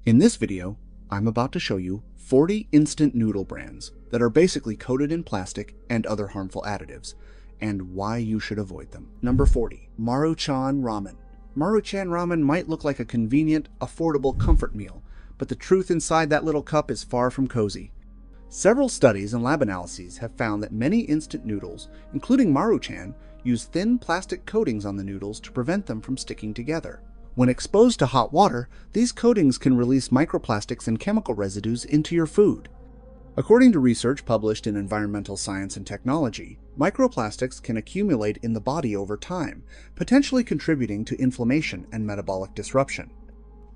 In this video, I'm about to show you 40 instant noodle brands that are basically coated in plastic and other harmful additives, and why you should avoid them. Number 40. Maruchan Ramen. Maruchan Ramen might look like a convenient, affordable comfort meal, but the truth inside that little cup is far from cozy. Several studies and lab analyses have found that many instant noodles, including Maruchan, use thin plastic coatings on the noodles to prevent them from sticking together. When exposed to hot water, these coatings can release microplastics and chemical residues into your food. According to research published in Environmental Science and Technology, microplastics can accumulate in the body over time, potentially contributing to inflammation and metabolic disruption.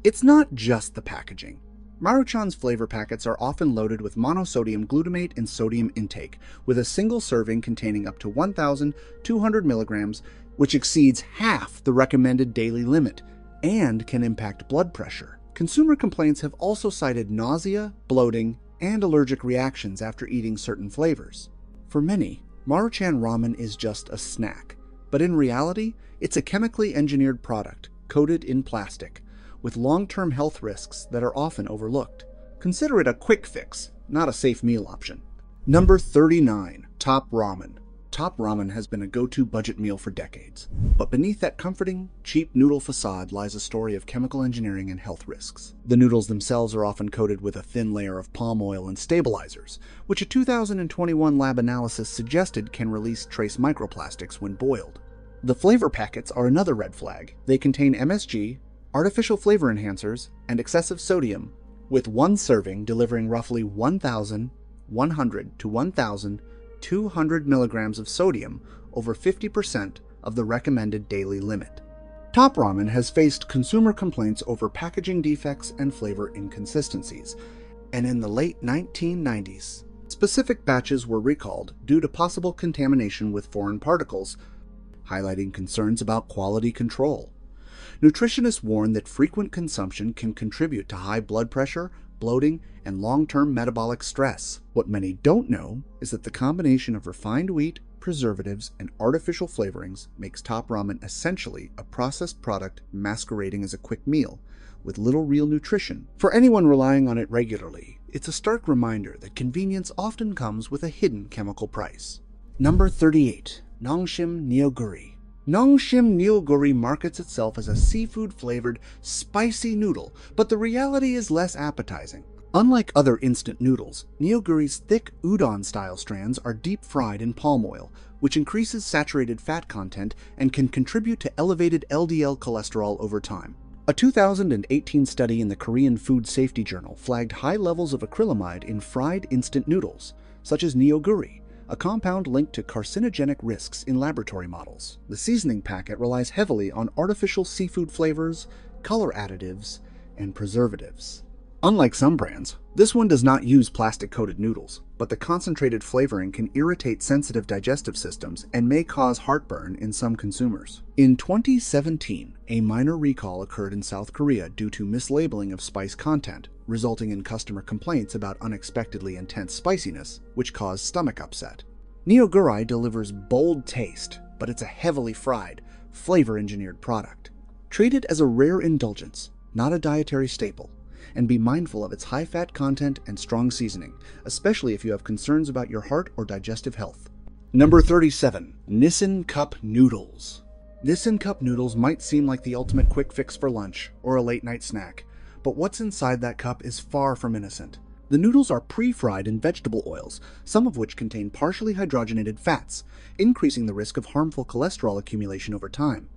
It's not just the packaging. Maruchan's flavor packets are often loaded with monosodium glutamate and sodium intake, with a single serving containing up to 1,200 milligrams, which exceeds half the recommended daily limit, and can impact blood pressure. Consumer complaints have also cited nausea, bloating, and allergic reactions after eating certain flavors. For many, Maruchan Ramen is just a snack, but in reality, it's a chemically engineered product coated in plastic, with long-term health risks that are often overlooked. Consider it a quick fix, not a safe meal option. Number 39. Top Ramen. Top Ramen has been a go-to budget meal for decades, but beneath that comforting, cheap noodle facade lies a story of chemical engineering and health risks. The noodles themselves are often coated with a thin layer of palm oil and stabilizers, which a 2021 lab analysis suggested can release trace microplastics when boiled. The flavor packets are another red flag. They contain MSG, artificial flavor enhancers, and excessive sodium, with one serving delivering roughly 1,100 to 1,200 milligrams of sodium, over 50% of the recommended daily limit. Top Ramen has faced consumer complaints over packaging defects and flavor inconsistencies, and in the late 1990s, specific batches were recalled due to possible contamination with foreign particles, highlighting concerns about quality control. Nutritionists warn that frequent consumption can contribute to high blood pressure, bloating, and long-term metabolic stress. What many don't know is that the combination of refined wheat, preservatives, and artificial flavorings makes Top Ramen essentially a processed product masquerading as a quick meal, with little real nutrition. For anyone relying on it regularly, it's a stark reminder that convenience often comes with a hidden chemical price. Number 38. Nongshim Neoguri. Nongshim Neoguri markets itself as a seafood-flavored, spicy noodle, but the reality is less appetizing. Unlike other instant noodles, Neoguri's thick udon-style strands are deep-fried in palm oil, which increases saturated fat content and can contribute to elevated LDL cholesterol over time. A 2018 study in the Korean Food Safety Journal flagged high levels of acrylamide in fried instant noodles, such as Neoguri, a compound linked to carcinogenic risks in laboratory models. The seasoning packet relies heavily on artificial seafood flavors, color additives, and preservatives. Unlike some brands, this one does not use plastic-coated noodles, but the concentrated flavoring can irritate sensitive digestive systems and may cause heartburn in some consumers. In 2017, a minor recall occurred in South Korea due to mislabeling of spice content, resulting in customer complaints about unexpectedly intense spiciness, which caused stomach upset. Neoguri delivers bold taste, but it's a heavily fried, flavor-engineered product. Treat it as a rare indulgence, not a dietary staple, and be mindful of its high-fat content and strong seasoning, especially if you have concerns about your heart or digestive health. Number 37. Nissin Cup Noodles. Nissin Cup Noodles might seem like the ultimate quick fix for lunch or a late-night snack, but what's inside that cup is far from innocent. The noodles are pre-fried in vegetable oils, some of which contain partially hydrogenated fats, increasing the risk of harmful cholesterol accumulation over time.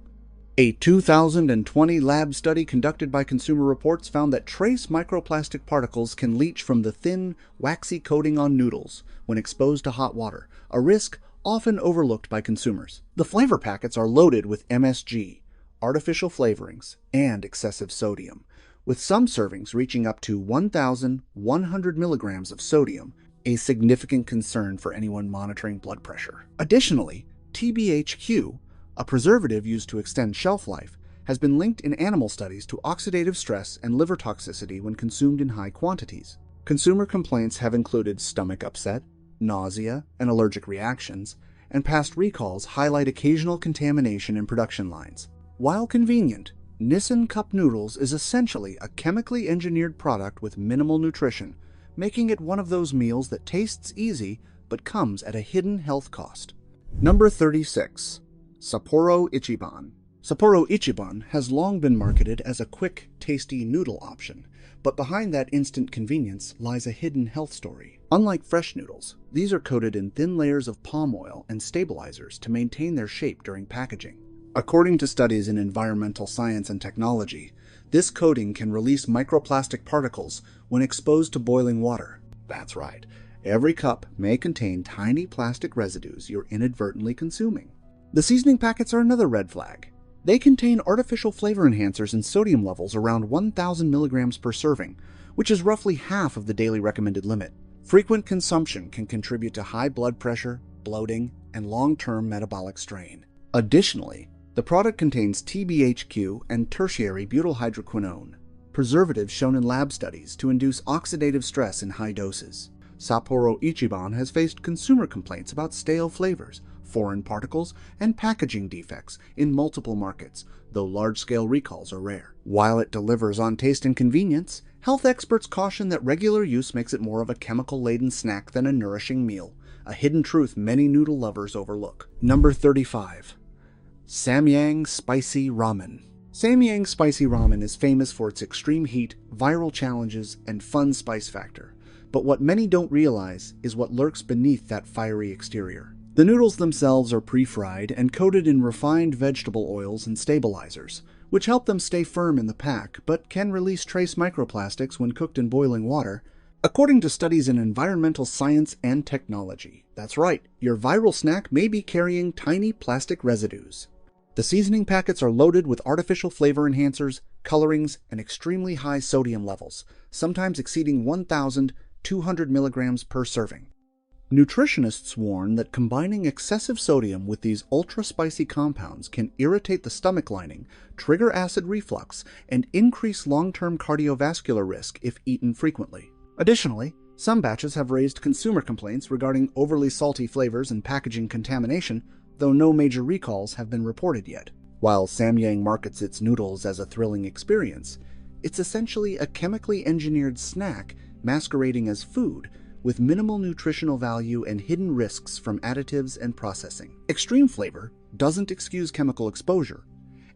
A 2020 lab study conducted by Consumer Reports found that trace microplastic particles can leach from the thin, waxy coating on noodles when exposed to hot water, a risk often overlooked by consumers. The flavor packets are loaded with MSG, artificial flavorings, and excessive sodium, with some servings reaching up to 1,100 milligrams of sodium, a significant concern for anyone monitoring blood pressure. Additionally, TBHQ, a preservative used to extend shelf life, has been linked in animal studies to oxidative stress and liver toxicity when consumed in high quantities. Consumer complaints have included stomach upset, nausea, and allergic reactions, and past recalls highlight occasional contamination in production lines. While convenient, Nissin Cup Noodles is essentially a chemically engineered product with minimal nutrition, making it one of those meals that tastes easy but comes at a hidden health cost. Number 36. Sapporo Ichiban. Sapporo Ichiban has long been marketed as a quick, tasty noodle option, but behind that instant convenience lies a hidden health story. Unlike fresh noodles, these are coated in thin layers of palm oil and stabilizers to maintain their shape during packaging. According to studies in environmental science and technology, this coating can release microplastic particles when exposed to boiling water. That's right, every cup may contain tiny plastic residues you're inadvertently consuming. The seasoning packets are another red flag. They contain artificial flavor enhancers and sodium levels around 1,000 milligrams per serving, which is roughly half of the daily recommended limit. Frequent consumption can contribute to high blood pressure, bloating, and long-term metabolic strain. Additionally, the product contains TBHQ and tertiary butylhydroquinone, preservatives shown in lab studies to induce oxidative stress in high doses. Sapporo Ichiban has faced consumer complaints about stale flavors, foreign particles, and packaging defects in multiple markets, though large-scale recalls are rare. While it delivers on taste and convenience, health experts caution that regular use makes it more of a chemical-laden snack than a nourishing meal, a hidden truth many noodle lovers overlook. Number 35. Samyang Spicy Ramen. Samyang Spicy Ramen is famous for its extreme heat, viral challenges, and fun spice factor. But what many don't realize is what lurks beneath that fiery exterior. The noodles themselves are pre-fried and coated in refined vegetable oils and stabilizers, which help them stay firm in the pack, but can release trace microplastics when cooked in boiling water. According to studies in environmental science and technology, that's right, your viral snack may be carrying tiny plastic residues. The seasoning packets are loaded with artificial flavor enhancers, colorings, and extremely high sodium levels, sometimes exceeding 1,200 milligrams per serving. Nutritionists warn that combining excessive sodium with these ultra-spicy compounds can irritate the stomach lining, trigger acid reflux, and increase long-term cardiovascular risk if eaten frequently. Additionally, some batches have raised consumer complaints regarding overly salty flavors and packaging contamination, though no major recalls have been reported yet. While Samyang markets its noodles as a thrilling experience, it's essentially a chemically engineered snack masquerading as food, with minimal nutritional value and hidden risks from additives and processing. Extreme flavor doesn't excuse chemical exposure,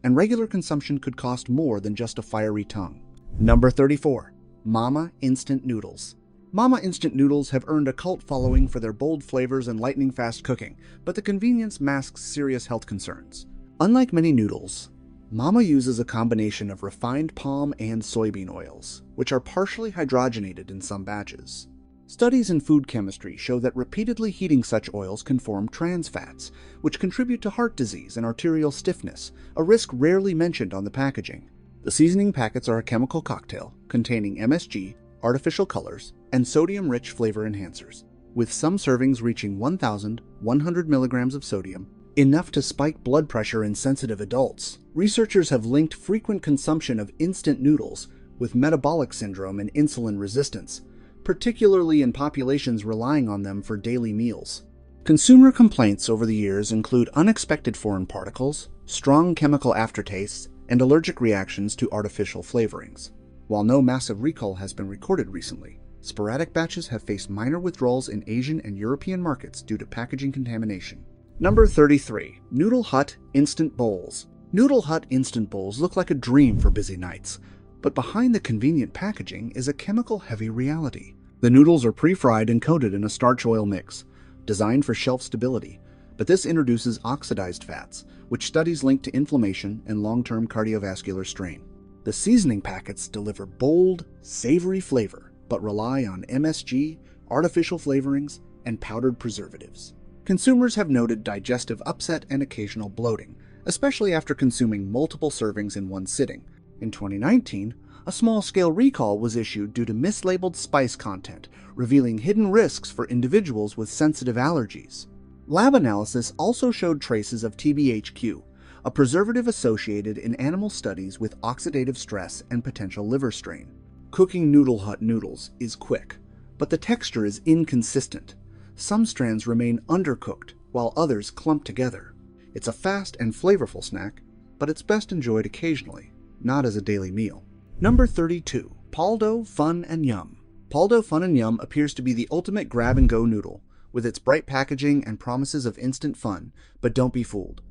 and regular consumption could cost more than just a fiery tongue. Number 34. Mama Instant Noodles. Mama Instant Noodles have earned a cult following for their bold flavors and lightning-fast cooking, but the convenience masks serious health concerns. Unlike many noodles, Mama uses a combination of refined palm and soybean oils, which are partially hydrogenated in some batches. Studies in food chemistry show that repeatedly heating such oils can form trans fats, which contribute to heart disease and arterial stiffness, a risk rarely mentioned on the packaging. The seasoning packets are a chemical cocktail containing MSG, artificial colors, and sodium-rich flavor enhancers, with some servings reaching 1,100 milligrams of sodium, enough to spike blood pressure in sensitive adults. Researchers have linked frequent consumption of instant noodles with metabolic syndrome and insulin resistance, particularly in populations relying on them for daily meals. Consumer complaints over the years include unexpected foreign particles, strong chemical aftertastes, and allergic reactions to artificial flavorings. While no massive recall has been recorded recently, sporadic batches have faced minor withdrawals in Asian and European markets due to packaging contamination. Number 33. Noodle Hut Instant Bowls. Noodle Hut Instant Bowls look like a dream for busy nights, but behind the convenient packaging is a chemical-heavy reality. The noodles are pre-fried and coated in a starch oil mix, designed for shelf stability, but this introduces oxidized fats, which studies link to inflammation and long-term cardiovascular strain. The seasoning packets deliver bold, savory flavor, but rely on MSG, artificial flavorings, and powdered preservatives. Consumers have noted digestive upset and occasional bloating, especially after consuming multiple servings in one sitting. In 2019, a small-scale recall was issued due to mislabeled spice content, revealing hidden risks for individuals with sensitive allergies. Lab analysis also showed traces of TBHQ, a preservative associated in animal studies with oxidative stress and potential liver strain. Cooking Noodle Hut noodles is quick, but the texture is inconsistent. Some strands remain undercooked, while others clump together. It's a fast and flavorful snack, but it's best enjoyed occasionally. not as a daily meal. Number 32. Paldo Fun and Yum. Paldo Fun and Yum appears to be the ultimate grab-and-go noodle, with its bright packaging and promises of instant fun, but don't be fooled.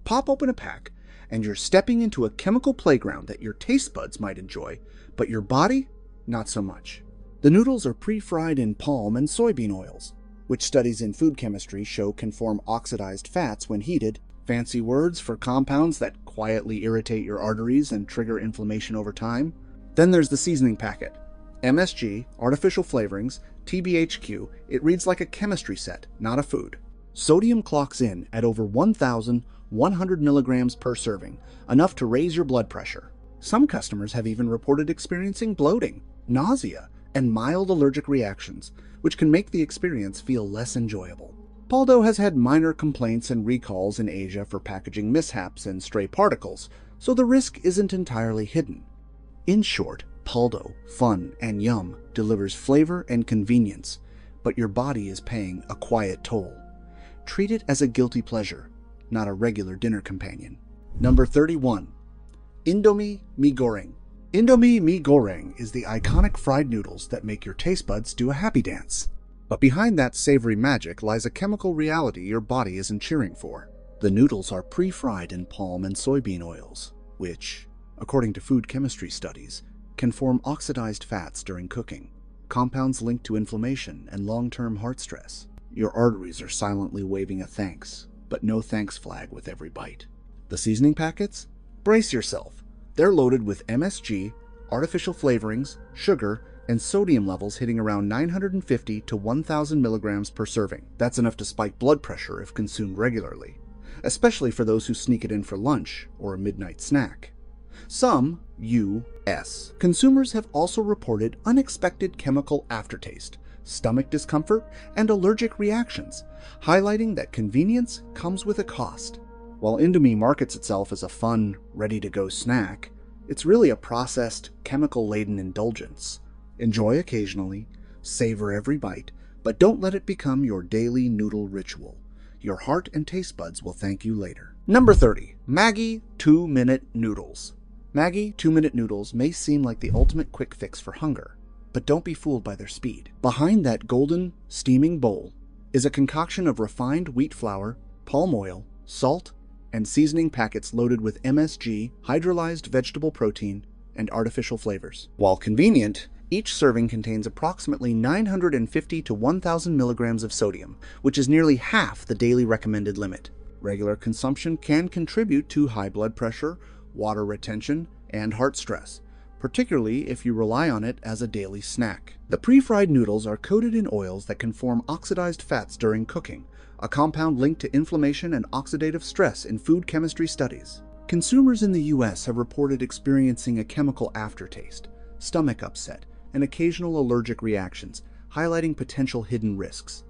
Pop open a pack, and you're stepping into a chemical playground that your taste buds might enjoy, but your body, not so much. The noodles are pre-fried in palm and soybean oils, which studies in food chemistry show can form oxidized fats when heated, fancy words for compounds that quietly irritate your arteries and trigger inflammation over time. Then there's the seasoning packet. MSG, artificial flavorings, TBHQ, it reads like a chemistry set, not a food. Sodium clocks in at over 1,100 milligrams per serving, enough to raise your blood pressure. Some customers have even reported experiencing bloating, nausea, and mild allergic reactions, which can make the experience feel less enjoyable. Paldo has had minor complaints and recalls in Asia for packaging mishaps and stray particles, so the risk isn't entirely hidden. In short, Paldo, Fun, and Yum delivers flavor and convenience, but your body is paying a quiet toll. Treat it as a guilty pleasure, not a regular dinner companion. Number 31. Indomie Mee Goreng. Indomie Mee Goreng is the iconic fried noodles that make your taste buds do a happy dance. But behind that savory magic lies a chemical reality your body isn't cheering for. The noodles are pre-fried in palm and soybean oils, which, according to food chemistry studies, can form oxidized fats during cooking, compounds linked to inflammation and long-term heart stress. Your arteries are silently waving a thanks, but no thanks flag with every bite. The seasoning packets? Brace yourself. They're loaded with MSG, artificial flavorings, sugar, and sodium levels hitting around 950 to 1,000 milligrams per serving. That's enough to spike blood pressure if consumed regularly, especially for those who sneak it in for lunch or a midnight snack. Some U.S. consumers have also reported unexpected chemical aftertaste, stomach discomfort, and allergic reactions, highlighting that convenience comes with a cost. While Indomie markets itself as a fun, ready-to-go snack, it's really a processed, chemical-laden indulgence. Enjoy occasionally, savor every bite, but don't let it become your daily noodle ritual. Your heart and taste buds will thank you later. Number 30. Maggi 2-Minute Noodles. Maggi 2-Minute Noodles may seem like the ultimate quick fix for hunger, but don't be fooled by their speed. Behind that golden, steaming bowl is a concoction of refined wheat flour, palm oil, salt, and seasoning packets loaded with MSG, hydrolyzed vegetable protein, and artificial flavors. While convenient, each serving contains approximately 950 to 1,000 milligrams of sodium, which is nearly half the daily recommended limit. Regular consumption can contribute to high blood pressure, water retention, and heart stress, particularly if you rely on it as a daily snack. The pre-fried noodles are coated in oils that can form oxidized fats during cooking, a compound linked to inflammation and oxidative stress in food chemistry studies. Consumers in the U.S. have reported experiencing a chemical aftertaste, stomach upset, and occasional allergic reactions, highlighting potential hidden risks.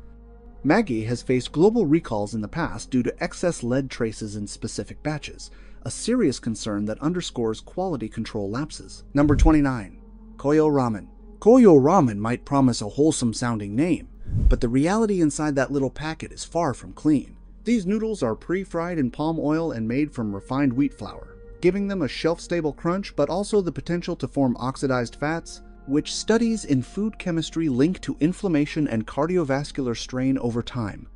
Maggi has faced global recalls in the past due to excess lead traces in specific batches, a serious concern that underscores quality control lapses. Number 29. Koyo Ramen. Koyo Ramen might promise a wholesome-sounding name, but the reality inside that little packet is far from clean. These noodles are pre-fried in palm oil and made from refined wheat flour, giving them a shelf-stable crunch but also the potential to form oxidized fats, which studies in food chemistry link to inflammation and cardiovascular strain over time.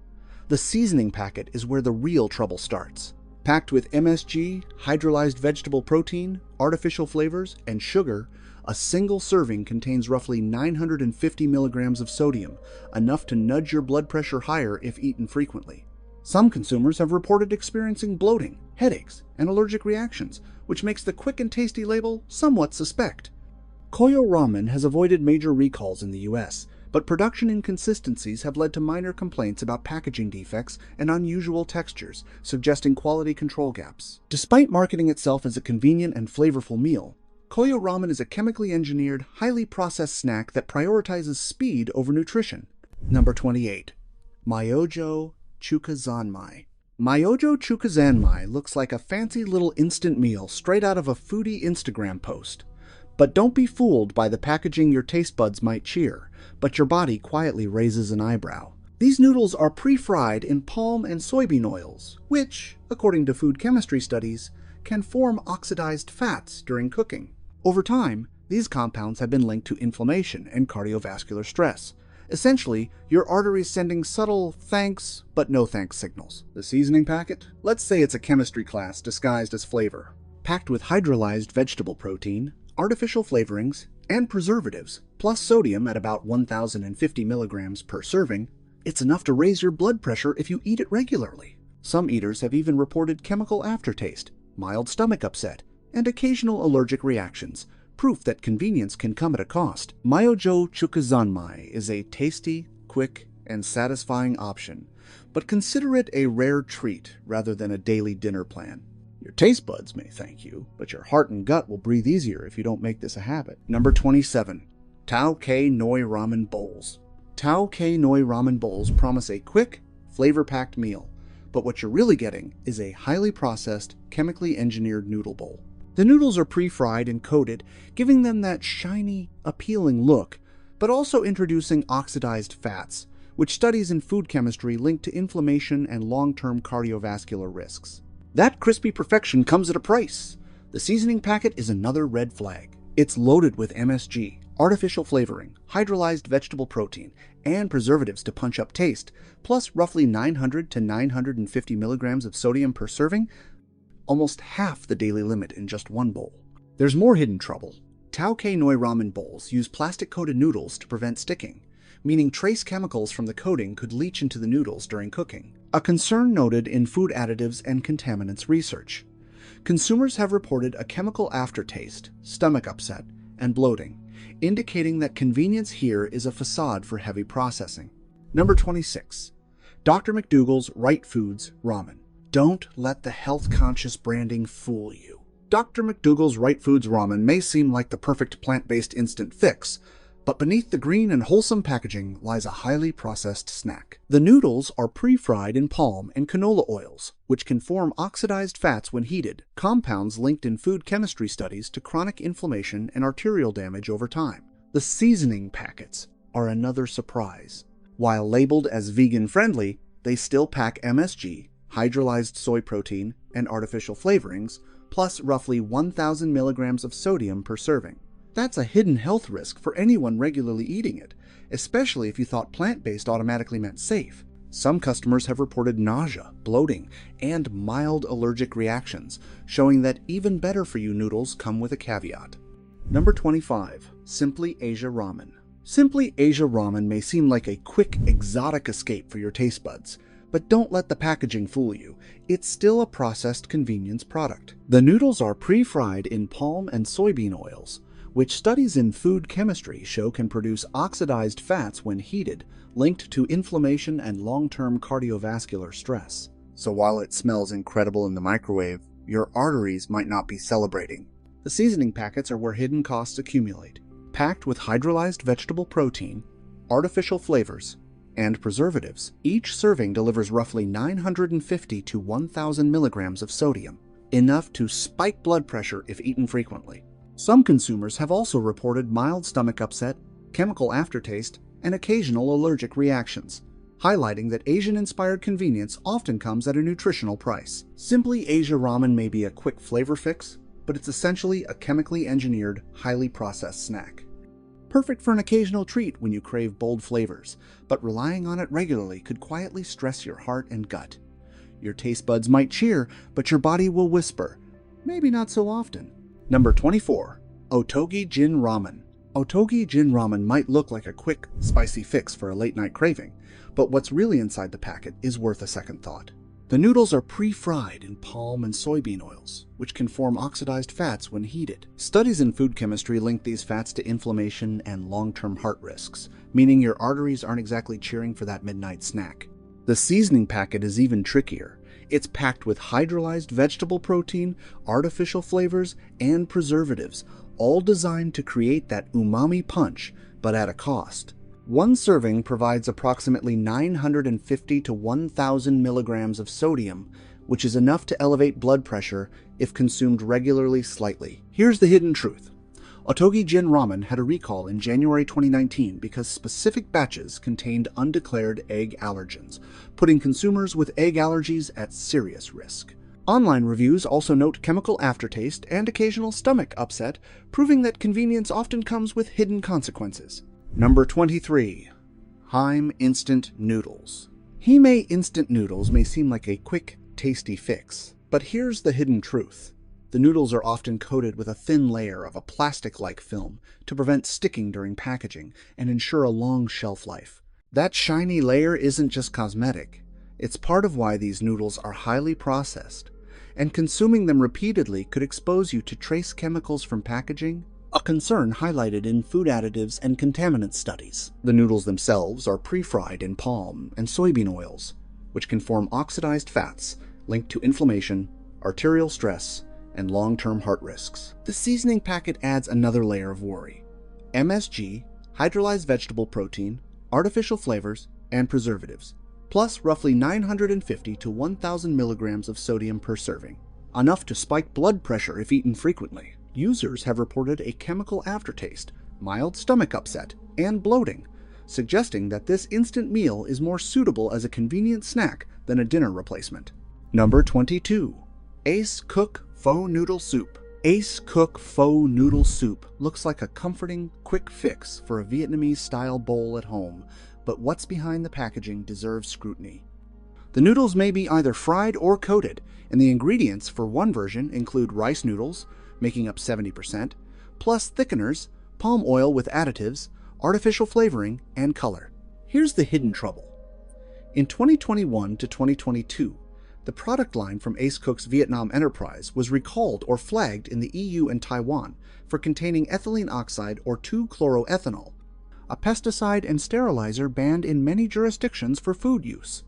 The seasoning packet is where the real trouble starts. Packed with MSG, hydrolyzed vegetable protein, artificial flavors, and sugar, a single serving contains roughly 950 milligrams of sodium, enough to nudge your blood pressure higher if eaten frequently. Some consumers have reported experiencing bloating, headaches, and allergic reactions, which makes the quick and tasty label somewhat suspect. Koyo Ramen has avoided major recalls in the US, but production inconsistencies have led to minor complaints about packaging defects and unusual textures, suggesting quality control gaps. Despite marketing itself as a convenient and flavorful meal, Koyo Ramen is a chemically engineered, highly processed snack that prioritizes speed over nutrition. Number 28. Myojo Chukazanmai. Myojo Chukazanmai looks like a fancy little instant meal straight out of a foodie Instagram post. But don't be fooled by the packaging your taste buds might cheer, but your body quietly raises an eyebrow. These noodles are pre-fried in palm and soybean oils, which, according to food chemistry studies, can form oxidized fats during cooking. Over time, these compounds have been linked to inflammation and cardiovascular stress. Essentially, your arteries sending subtle thanks but no thanks signals. The seasoning packet? Let's say it's a chemistry class disguised as flavor. Packed with hydrolyzed vegetable protein, artificial flavorings, and preservatives, plus sodium at about 1,050 milligrams per serving, it's enough to raise your blood pressure if you eat it regularly. Some eaters have even reported chemical aftertaste, mild stomach upset, and occasional allergic reactions, proof that convenience can come at a cost. Myojo Chukuzanmai is a tasty, quick, and satisfying option, but consider it a rare treat rather than a daily dinner plan. Your taste buds may thank you, but your heart and gut will breathe easier if you don't make this a habit. Number 27. Tao Kei Noi Ramen Bowls. Tao Kei Noi Ramen Bowls promise a quick, flavor-packed meal, but what you're really getting is a highly processed, chemically engineered noodle bowl. The noodles are pre-fried and coated, giving them that shiny, appealing look, but also introducing oxidized fats, which studies in food chemistry link to inflammation and long-term cardiovascular risks. That crispy perfection comes at a price. The seasoning packet is another red flag. It's loaded with MSG, artificial flavoring, hydrolyzed vegetable protein, and preservatives to punch up taste, plus roughly 900 to 950 milligrams of sodium per serving, almost half the daily limit in just one bowl. There's more hidden trouble. Tao Kei Noi ramen bowls use plastic-coated noodles to prevent sticking, meaning trace chemicals from the coating could leach into the noodles during cooking, a concern noted in food additives and contaminants research. Consumers have reported a chemical aftertaste, stomach upset, and bloating, indicating that convenience here is a facade for heavy processing. Number 26. Dr. McDougall's Right Foods Ramen. Don't let the health-conscious branding fool you. Dr. McDougall's Right Foods Ramen may seem like the perfect plant-based instant fix, but beneath the green and wholesome packaging lies a highly processed snack. The noodles are pre-fried in palm and canola oils, which can form oxidized fats when heated, compounds linked in food chemistry studies to chronic inflammation and arterial damage over time. The seasoning packets are another surprise. While labeled as vegan-friendly, they still pack MSG, hydrolyzed soy protein, and artificial flavorings, plus roughly 1,000 milligrams of sodium per serving. That's a hidden health risk for anyone regularly eating it, especially if you thought plant-based automatically meant safe. Some customers have reported nausea, bloating, and mild allergic reactions, showing that even better-for-you noodles come with a caveat. Number 25. Simply Asia Ramen. Simply Asia Ramen may seem like a quick, exotic escape for your taste buds, but don't let the packaging fool you. It's still a processed convenience product. The noodles are pre-fried in palm and soybean oils, which studies in food chemistry show can produce oxidized fats when heated, linked to inflammation and long-term cardiovascular stress. So while it smells incredible in the microwave, your arteries might not be celebrating. The seasoning packets are where hidden costs accumulate. Packed with hydrolyzed vegetable protein, artificial flavors, and preservatives, each serving delivers roughly 950 to 1,000 milligrams of sodium, enough to spike blood pressure if eaten frequently. Some consumers have also reported mild stomach upset, chemical aftertaste, and occasional allergic reactions, highlighting that Asian-inspired convenience often comes at a nutritional price. Simply Asia Ramen may be a quick flavor fix, but it's essentially a chemically engineered, highly processed snack. Perfect for an occasional treat when you crave bold flavors, but relying on it regularly could quietly stress your heart and gut. Your taste buds might cheer, but your body will whisper, maybe not so often. Number 24. Otogi Jin Ramen. Otogi Jin Ramen might look like a quick, spicy fix for a late-night craving, but what's really inside the packet is worth a second thought. The noodles are pre-fried in palm and soybean oils, which can form oxidized fats when heated. Studies in food chemistry link these fats to inflammation and long-term heart risks, meaning your arteries aren't exactly cheering for that midnight snack. The seasoning packet is even trickier. It's packed with hydrolyzed vegetable protein, artificial flavors, and preservatives, all designed to create that umami punch, but at a cost. One serving provides approximately 950 to 1,000 milligrams of sodium, which is enough to elevate blood pressure if consumed regularly slightly. Here's the hidden truth. Otogi Jin Ramen had a recall in January 2019 because specific batches contained undeclared egg allergens, putting consumers with egg allergies at serious risk. Online reviews also note chemical aftertaste and occasional stomach upset, proving that convenience often comes with hidden consequences. Number 23. Heim Instant Noodles. Hime Instant Noodles may seem like a quick, tasty fix, but here's the hidden truth. The noodles are often coated with a thin layer of a plastic-like film to prevent sticking during packaging and ensure a long shelf life. That shiny layer isn't just cosmetic. It's part of why these noodles are highly processed, and consuming them repeatedly could expose you to trace chemicals from packaging, a concern highlighted in food additives and contaminant studies. The noodles themselves are pre-fried in palm and soybean oils, which can form oxidized fats linked to inflammation, arterial stress, and long-term heart risks. The seasoning packet adds another layer of worry. MSG, hydrolyzed vegetable protein, artificial flavors, and preservatives, plus roughly 950 to 1,000 milligrams of sodium per serving, enough to spike blood pressure if eaten frequently. Users have reported a chemical aftertaste, mild stomach upset, and bloating, suggesting that this instant meal is more suitable as a convenient snack than a dinner replacement. Number 22. Ace Cook Pho Noodle Soup. Ace Cook Pho Noodle Soup looks like a comforting, quick fix for a Vietnamese-style bowl at home, but what's behind the packaging deserves scrutiny. The noodles may be either fried or coated, and the ingredients for one version include rice noodles, making up 70%, plus thickeners, palm oil with additives, artificial flavoring, and color. Here's the hidden trouble. In 2021 to 2022, the product line from Ace Cook's Vietnam enterprise was recalled or flagged in the EU and Taiwan for containing ethylene oxide or 2-chloroethanol, a pesticide and sterilizer banned in many jurisdictions for food use.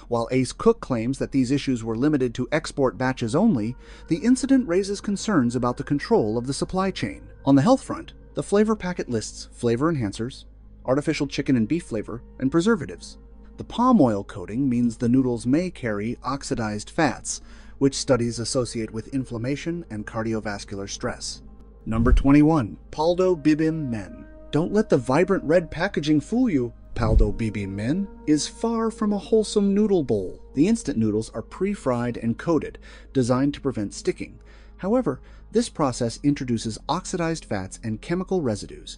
While Ace Cook claims that these issues were limited to export batches only, the incident raises concerns about the control of the supply chain. On the health front, the flavor packet lists flavor enhancers, artificial chicken and beef flavor, and preservatives. The palm oil coating means the noodles may carry oxidized fats, which studies associate with inflammation and cardiovascular stress. Number 21. Paldo Bibim Men. Don't let the vibrant red packaging fool you. Paldo Bibim Men is far from a wholesome noodle bowl. The instant noodles are pre-fried and coated, designed to prevent sticking. However, this process introduces oxidized fats and chemical residues,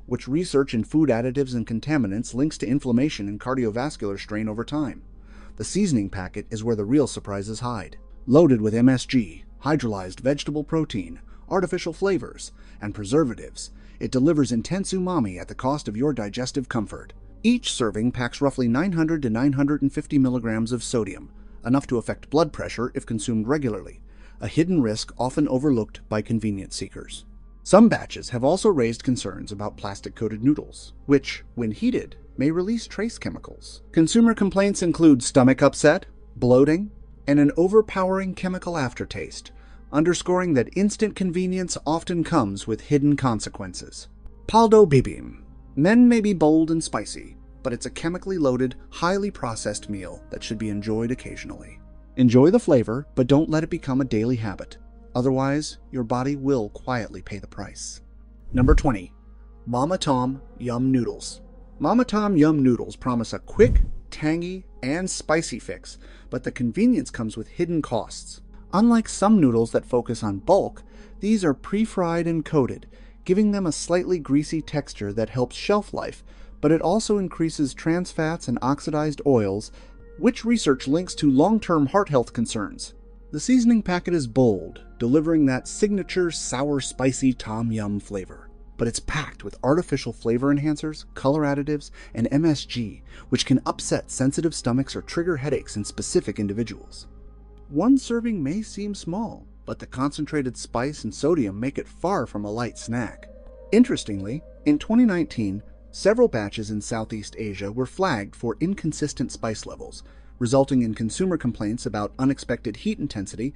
which research in food additives and contaminants links to inflammation and cardiovascular strain over time. The seasoning packet is where the real surprises hide. Loaded with MSG, hydrolyzed vegetable protein, artificial flavors, and preservatives, it delivers intense umami at the cost of your digestive comfort. Each serving packs roughly 900 to 950 milligrams of sodium, enough to affect blood pressure if consumed regularly, a hidden risk often overlooked by convenience seekers. Some batches have also raised concerns about plastic-coated noodles, which, when heated, may release trace chemicals. Consumer complaints include stomach upset, bloating, and an overpowering chemical aftertaste, underscoring that instant convenience often comes with hidden consequences. Paldo Bibim. Men may be bold and spicy, but it's a chemically loaded, highly processed meal that should be enjoyed occasionally. Enjoy the flavor, but don't let it become a daily habit. Otherwise, your body will quietly pay the price. Number 20. Mama Tom Yum Noodles. Mama Tom Yum Noodles promise a quick, tangy, and spicy fix, but the convenience comes with hidden costs. Unlike some noodles that focus on bulk, these are pre-fried and coated, giving them a slightly greasy texture that helps shelf life, but it also increases trans fats and oxidized oils, which research links to long-term heart health concerns. The seasoning packet is bold, delivering that signature sour spicy Tom Yum flavor, but it's packed with artificial flavor enhancers, color additives, and MSG, which can upset sensitive stomachs or trigger headaches in specific individuals. One serving may seem small, but the concentrated spice and sodium make it far from a light snack. Interestingly, in 2019, several batches in Southeast Asia were flagged for inconsistent spice levels, resulting in consumer complaints about unexpected heat intensity,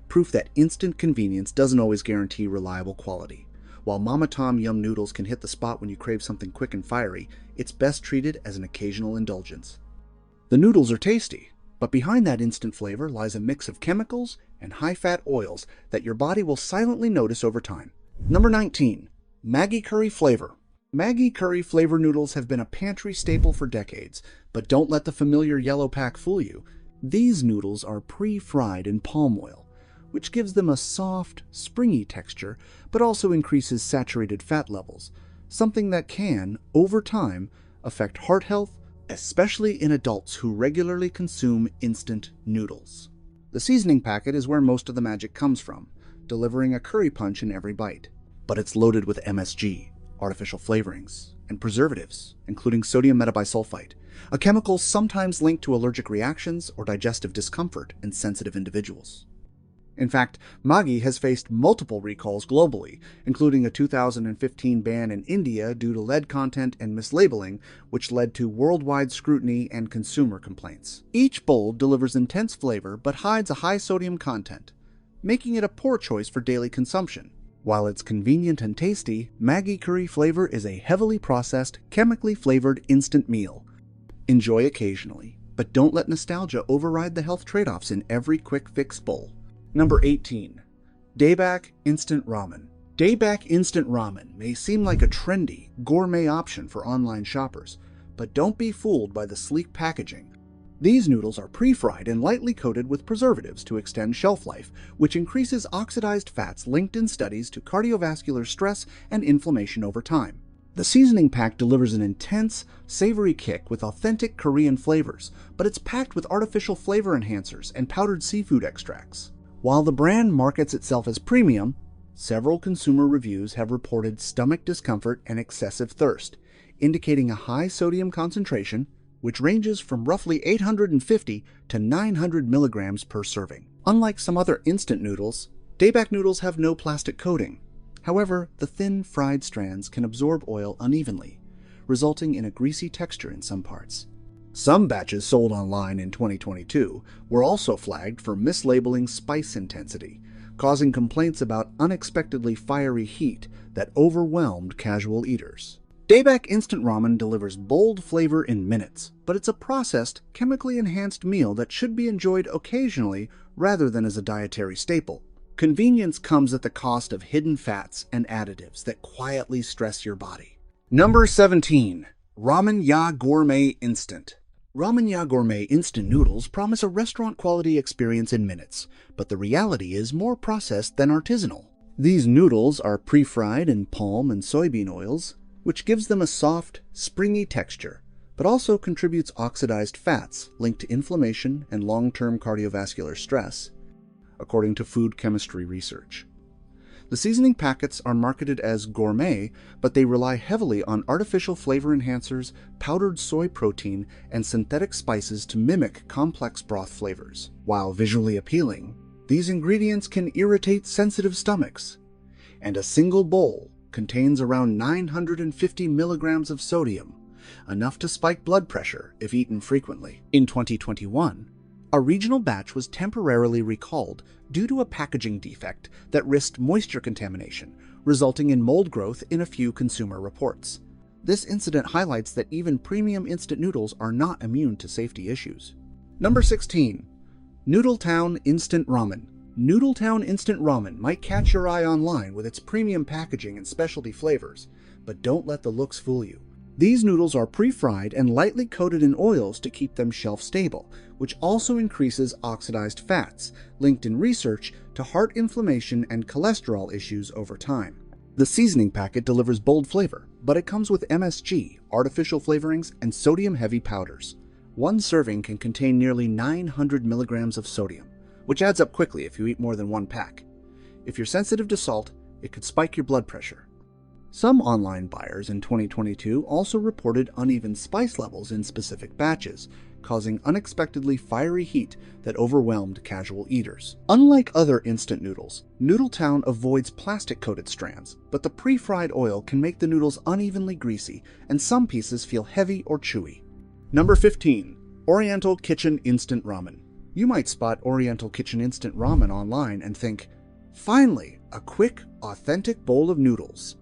proof that instant convenience doesn't always guarantee reliable quality. While Mama Tom Yum Noodles can hit the spot when you crave something quick and fiery, it's best treated as an occasional indulgence. The noodles are tasty, but behind that instant flavor lies a mix of chemicals and high-fat oils that your body will silently notice over time. Number 19. Maggi Curry Flavor. Maggi Curry Flavor noodles have been a pantry staple for decades, but don't let the familiar yellow pack fool you. These noodles are pre-fried in palm oil, which gives them a soft, springy texture, but also increases saturated fat levels, something that can, over time, affect heart health, especially in adults who regularly consume instant noodles. The seasoning packet is where most of the magic comes from, delivering a curry punch in every bite. But it's loaded with MSG, artificial flavorings, and preservatives, including sodium metabisulfite, a chemical sometimes linked to allergic reactions or digestive discomfort in sensitive individuals. In fact, Maggi has faced multiple recalls globally, including a 2015 ban in India due to lead content and mislabeling, which led to worldwide scrutiny and consumer complaints. Each bowl delivers intense flavor but hides a high sodium content, making it a poor choice for daily consumption. While it's convenient and tasty, Maggi curry flavor is a heavily processed, chemically flavored instant meal. Enjoy occasionally, but don't let nostalgia override the health trade-offs in every quick fix bowl. Number 18. Dayback Instant Ramen. Dayback Instant Ramen may seem like a trendy, gourmet option for online shoppers, but don't be fooled by the sleek packaging. These noodles are pre-fried and lightly coated with preservatives to extend shelf life, which increases oxidized fats linked in studies to cardiovascular stress and inflammation over time. The seasoning pack delivers an intense, savory kick with authentic Korean flavors, but it's packed with artificial flavor enhancers and powdered seafood extracts. While the brand markets itself as premium, several consumer reviews have reported stomach discomfort and excessive thirst, indicating a high sodium concentration, which ranges from roughly 850 to 900 milligrams per serving. Unlike some other instant noodles, Dayback noodles have no plastic coating. However, the thin, fried strands can absorb oil unevenly, resulting in a greasy texture in some parts. Some batches sold online in 2022 were also flagged for mislabeling spice intensity, causing complaints about unexpectedly fiery heat that overwhelmed casual eaters. Dayback Instant Ramen delivers bold flavor in minutes, but it's a processed, chemically enhanced meal that should be enjoyed occasionally rather than as a dietary staple. Convenience comes at the cost of hidden fats and additives that quietly stress your body. Number 17. Ramen Ya Gourmet Instant. Ramen Ya Gourmet instant noodles promise a restaurant-quality experience in minutes, but the reality is more processed than artisanal. These noodles are pre-fried in palm and soybean oils, which gives them a soft, springy texture, but also contributes oxidized fats linked to inflammation and long-term cardiovascular stress, according to food chemistry research. The seasoning packets are marketed as gourmet, but they rely heavily on artificial flavor enhancers, powdered soy protein, and synthetic spices to mimic complex broth flavors. While visually appealing, these ingredients can irritate sensitive stomachs, and a single bowl contains around 950 milligrams of sodium, enough to spike blood pressure if eaten frequently. In 2021, a regional batch was temporarily recalled due to a packaging defect that risked moisture contamination, resulting in mold growth in a few consumer reports. This incident highlights that even premium instant noodles are not immune to safety issues. Number 16. Noodletown Instant Ramen. Noodletown Instant Ramen might catch your eye online with its premium packaging and specialty flavors, but don't let the looks fool you. These noodles are pre-fried and lightly coated in oils to keep them shelf-stable, which also increases oxidized fats, linked in research to heart inflammation and cholesterol issues over time. The seasoning packet delivers bold flavor, but it comes with MSG, artificial flavorings, and sodium-heavy powders. One serving can contain nearly 900 milligrams of sodium, which adds up quickly if you eat more than one pack. If you're sensitive to salt, it could spike your blood pressure. Some online buyers in 2022 also reported uneven spice levels in specific batches, causing unexpectedly fiery heat that overwhelmed casual eaters. Unlike other instant noodles, Noodletown avoids plastic-coated strands, but the pre-fried oil can make the noodles unevenly greasy, and some pieces feel heavy or chewy. Number 15. Oriental Kitchen Instant Ramen. You might spot Oriental Kitchen Instant Ramen online and think, finally, a quick, authentic bowl of noodles.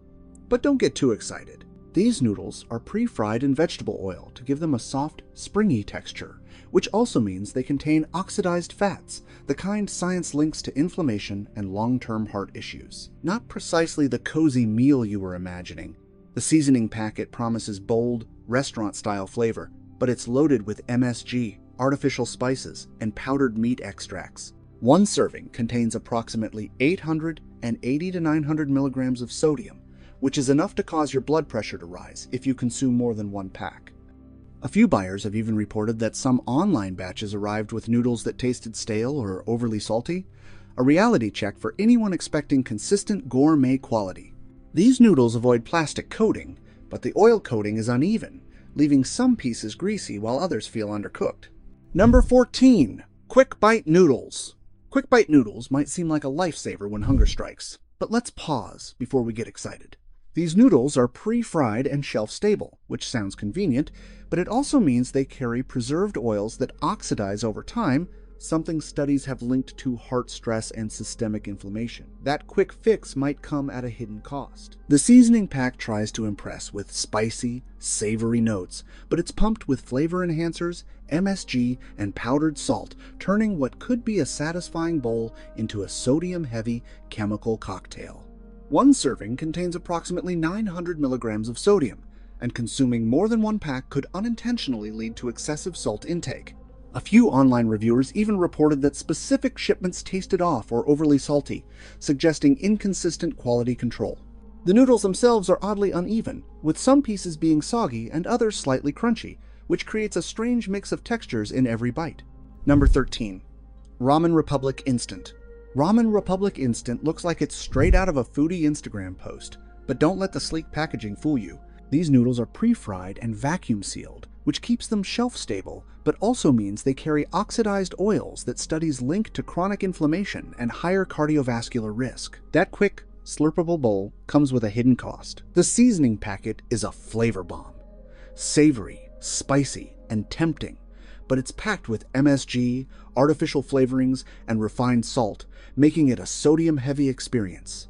But don't get too excited. These noodles are pre-fried in vegetable oil to give them a soft, springy texture, which also means they contain oxidized fats, the kind science links to inflammation and long-term heart issues. Not precisely the cozy meal you were imagining. The seasoning packet promises bold, restaurant-style flavor, but it's loaded with MSG, artificial spices, and powdered meat extracts. One serving contains approximately 880 to 900 milligrams of sodium, which is enough to cause your blood pressure to rise if you consume more than one pack. A few buyers have even reported that some online batches arrived with noodles that tasted stale or overly salty, a reality check for anyone expecting consistent gourmet quality. These noodles avoid plastic coating, but the oil coating is uneven, leaving some pieces greasy while others feel undercooked. Number 14. Quick Bite Noodles. Quick Bite noodles might seem like a lifesaver when hunger strikes, but let's pause before we get excited. These noodles are pre-fried and shelf-stable, which sounds convenient, but it also means they carry preserved oils that oxidize over time, something studies have linked to heart stress and systemic inflammation. That quick fix might come at a hidden cost. The seasoning pack tries to impress with spicy, savory notes, but it's pumped with flavor enhancers, MSG, and powdered salt, turning what could be a satisfying bowl into a sodium-heavy chemical cocktail. One serving contains approximately 900 milligrams of sodium, and consuming more than one pack could unintentionally lead to excessive salt intake. A few online reviewers even reported that specific shipments tasted off or overly salty, suggesting inconsistent quality control. The noodles themselves are oddly uneven, with some pieces being soggy and others slightly crunchy, which creates a strange mix of textures in every bite. Number 13. Ramen Republic Instant. Ramen Republic Instant looks like it's straight out of a foodie Instagram post, but don't let the sleek packaging fool you. These noodles are pre-fried and vacuum sealed, which keeps them shelf-stable, but also means they carry oxidized oils that studies link to chronic inflammation and higher cardiovascular risk. That quick, slurpable bowl comes with a hidden cost. The seasoning packet is a flavor bomb. Savory, spicy, and tempting, but it's packed with MSG, artificial flavorings, and refined salt, making it a sodium-heavy experience.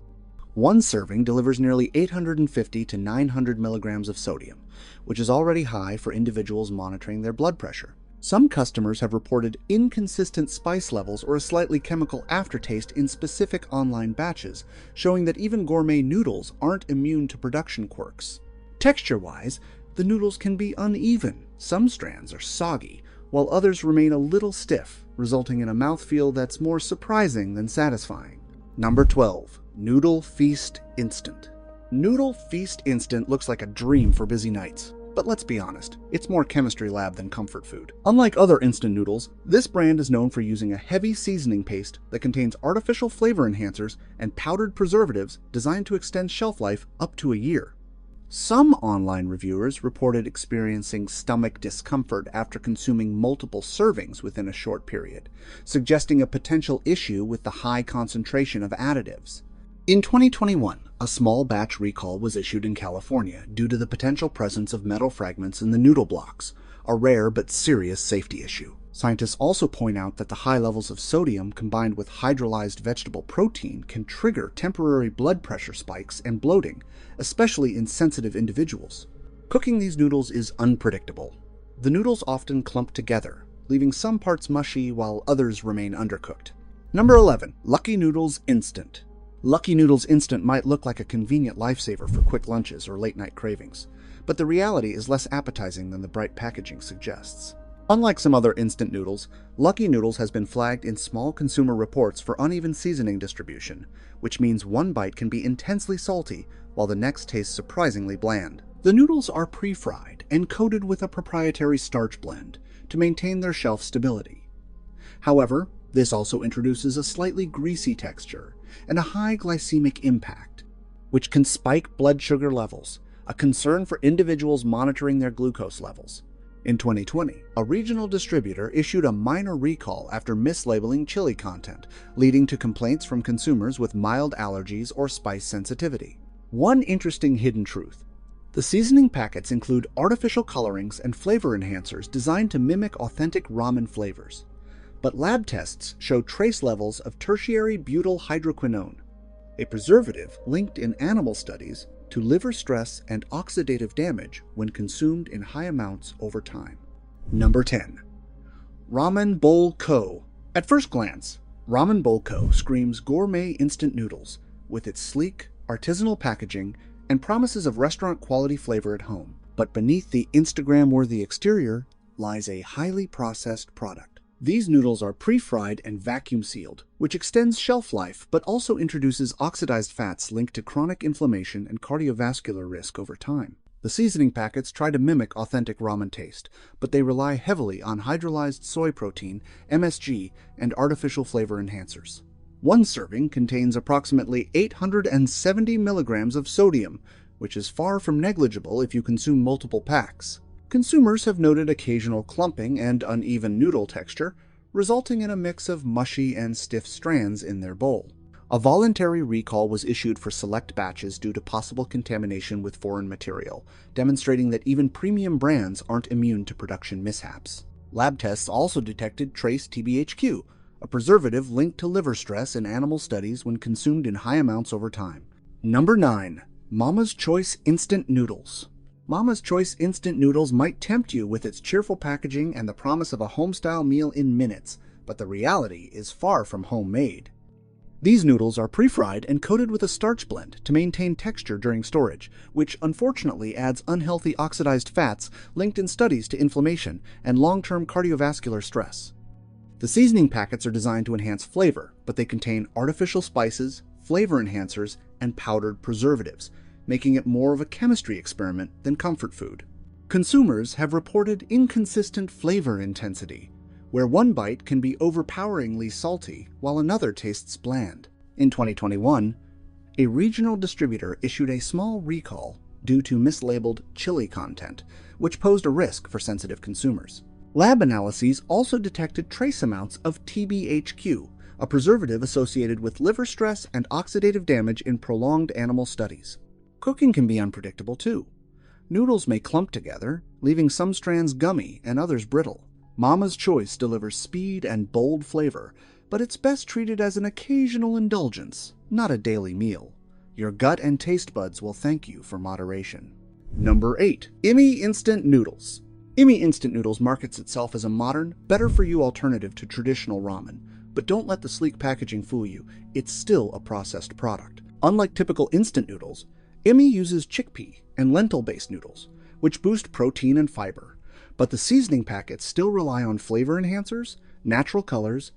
One serving delivers nearly 850 to 900 milligrams of sodium, which is already high for individuals monitoring their blood pressure. Some customers have reported inconsistent spice levels or a slightly chemical aftertaste in specific online batches, showing that even gourmet noodles aren't immune to production quirks. Texture-wise, the noodles can be uneven. Some strands are soggy, while others remain a little stiff, resulting in a mouthfeel that's more surprising than satisfying. Number 12. Noodle Feast Instant. Noodle Feast Instant looks like a dream for busy nights, but let's be honest, it's more chemistry lab than comfort food. Unlike other instant noodles, this brand is known for using a heavy seasoning paste that contains artificial flavor enhancers and powdered preservatives designed to extend shelf life up to a year. Some online reviewers reported experiencing stomach discomfort after consuming multiple servings within a short period, suggesting a potential issue with the high concentration of additives. In 2021, a small batch recall was issued in California due to the potential presence of metal fragments in the noodle blocks, a rare but serious safety issue. Scientists also point out that the high levels of sodium combined with hydrolyzed vegetable protein can trigger temporary blood pressure spikes and bloating, especially in sensitive individuals. Cooking these noodles is unpredictable. The noodles often clump together, leaving some parts mushy while others remain undercooked. Number 11. Lucky Noodles Instant. Lucky Noodles Instant might look like a convenient lifesaver for quick lunches or late-night cravings, but the reality is less appetizing than the bright packaging suggests. Unlike some other instant noodles, Lucky Noodles has been flagged in small consumer reports for uneven seasoning distribution, which means one bite can be intensely salty while the next tastes surprisingly bland. The noodles are pre-fried and coated with a proprietary starch blend to maintain their shelf stability. However, this also introduces a slightly greasy texture and a high glycemic impact, which can spike blood sugar levels, a concern for individuals monitoring their glucose levels. In 2020, a regional distributor issued a minor recall after mislabeling chili content, leading to complaints from consumers with mild allergies or spice sensitivity. One interesting hidden truth: the seasoning packets include artificial colorings and flavor enhancers designed to mimic authentic ramen flavors. But lab tests show trace levels of tertiary butyl hydroquinone, a preservative linked in animal studies to liver stress and oxidative damage when consumed in high amounts over time. Number 10. Ramen Bowl Co. At first glance, Ramen Bowl Co. screams gourmet instant noodles with its sleek, artisanal packaging and promises of restaurant-quality flavor at home. But beneath the Instagram-worthy exterior lies a highly processed product. These noodles are pre-fried and vacuum-sealed, which extends shelf life but also introduces oxidized fats linked to chronic inflammation and cardiovascular risk over time. The seasoning packets try to mimic authentic ramen taste, but they rely heavily on hydrolyzed soy protein, MSG, and artificial flavor enhancers. One serving contains approximately 870 milligrams of sodium, which is far from negligible if you consume multiple packs. Consumers have noted occasional clumping and uneven noodle texture, resulting in a mix of mushy and stiff strands in their bowl. A voluntary recall was issued for select batches due to possible contamination with foreign material, demonstrating that even premium brands aren't immune to production mishaps. Lab tests also detected trace TBHQ, a preservative linked to liver stress in animal studies when consumed in high amounts over time. Number 9. Mama's Choice Instant Noodles. Mama's Choice Instant Noodles might tempt you with its cheerful packaging and the promise of a home-style meal in minutes, but the reality is far from homemade. These noodles are pre-fried and coated with a starch blend to maintain texture during storage, which unfortunately adds unhealthy oxidized fats linked in studies to inflammation and long-term cardiovascular stress. The seasoning packets are designed to enhance flavor, but they contain artificial spices, flavor enhancers, and powdered preservatives, making it more of a chemistry experiment than comfort food. Consumers have reported inconsistent flavor intensity, where one bite can be overpoweringly salty while another tastes bland. In 2021, a regional distributor issued a small recall due to mislabeled chili content, which posed a risk for sensitive consumers. Lab analyses also detected trace amounts of TBHQ, a preservative associated with liver stress and oxidative damage in prolonged animal studies. Cooking can be unpredictable too. Noodles may clump together, leaving some strands gummy and others brittle. Mama's Choice delivers speed and bold flavor, but it's best treated as an occasional indulgence, not a daily meal. Your gut and taste buds will thank you for moderation. Number 8. Immi Instant Noodles. Immi Instant Noodles markets itself as a modern, better-for-you alternative to traditional ramen, but don't let the sleek packaging fool you, it's still a processed product. Unlike typical instant noodles, Immi uses chickpea and lentil-based noodles, which boost protein and fiber. But the seasoning packets still rely on flavor enhancers, natural colors,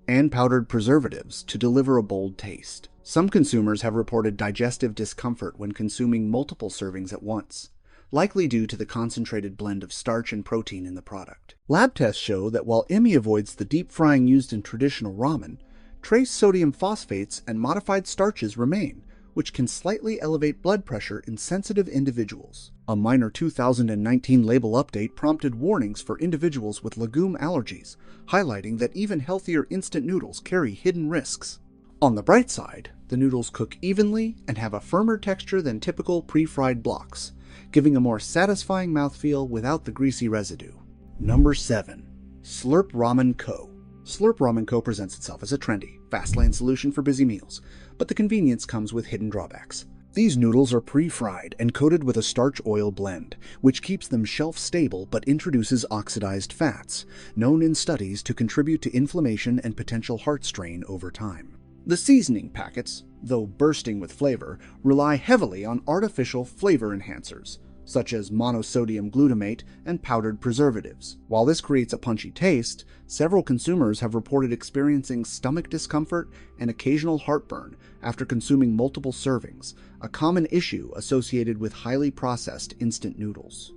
and powdered preservatives to deliver a bold taste. Some consumers have reported digestive discomfort when consuming multiple servings at once, likely due to the concentrated blend of starch and protein in the product. Lab tests show that while Immi avoids the deep frying used in traditional ramen, trace sodium phosphates and modified starches remain, which can slightly elevate blood pressure in sensitive individuals. A minor 2019 label update prompted warnings for individuals with legume allergies, highlighting that even healthier instant noodles carry hidden risks. On the bright side, the noodles cook evenly and have a firmer texture than typical pre-fried blocks, giving a more satisfying mouthfeel without the greasy residue. Number 7. Slurp Ramen Co. Slurp Ramen Co. presents itself as a trendy, fast-lane solution for busy meals, but the convenience comes with hidden drawbacks. These noodles are pre-fried and coated with a starch oil blend, which keeps them shelf-stable but introduces oxidized fats, known in studies to contribute to inflammation and potential heart strain over time. The seasoning packets, though bursting with flavor, rely heavily on artificial flavor enhancers, such as monosodium glutamate and powdered preservatives. While this creates a punchy taste, several consumers have reported experiencing stomach discomfort and occasional heartburn after consuming multiple servings, a common issue associated with highly processed instant noodles.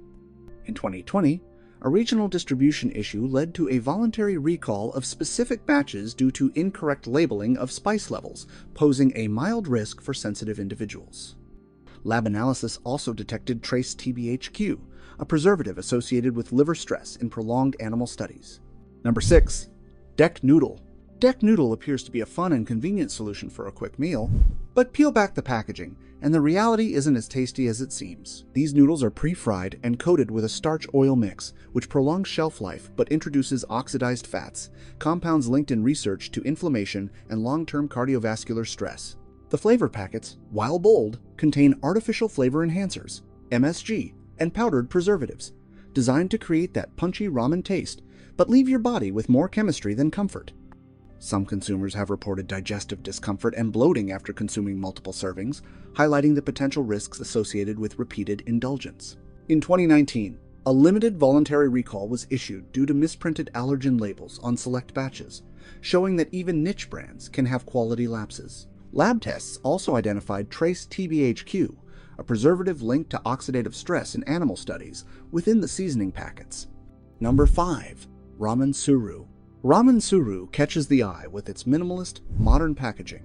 In 2020, a regional distribution issue led to a voluntary recall of specific batches due to incorrect labeling of spice levels, posing a mild risk for sensitive individuals. Lab analysis also detected trace TBHQ, a preservative associated with liver stress in prolonged animal studies. Number 6. Decked Noodle. Decked Noodle appears to be a fun and convenient solution for a quick meal, but peel back the packaging, and the reality isn't as tasty as it seems. These noodles are pre-fried and coated with a starch oil mix, which prolongs shelf life but introduces oxidized fats, compounds linked in research to inflammation and long-term cardiovascular stress. The flavor packets, while bold, contain artificial flavor enhancers, MSG, and powdered preservatives, designed to create that punchy ramen taste, but leave your body with more chemistry than comfort. Some consumers have reported digestive discomfort and bloating after consuming multiple servings, highlighting the potential risks associated with repeated indulgence. In 2019, A limited voluntary recall was issued due to misprinted allergen labels on select batches, showing that even niche brands can have quality lapses. Lab tests also identified trace TBHQ, a preservative linked to oxidative stress in animal studies, within the seasoning packets. Number 5. Ramen Suru. Ramen Suru catches the eye with its minimalist, modern packaging.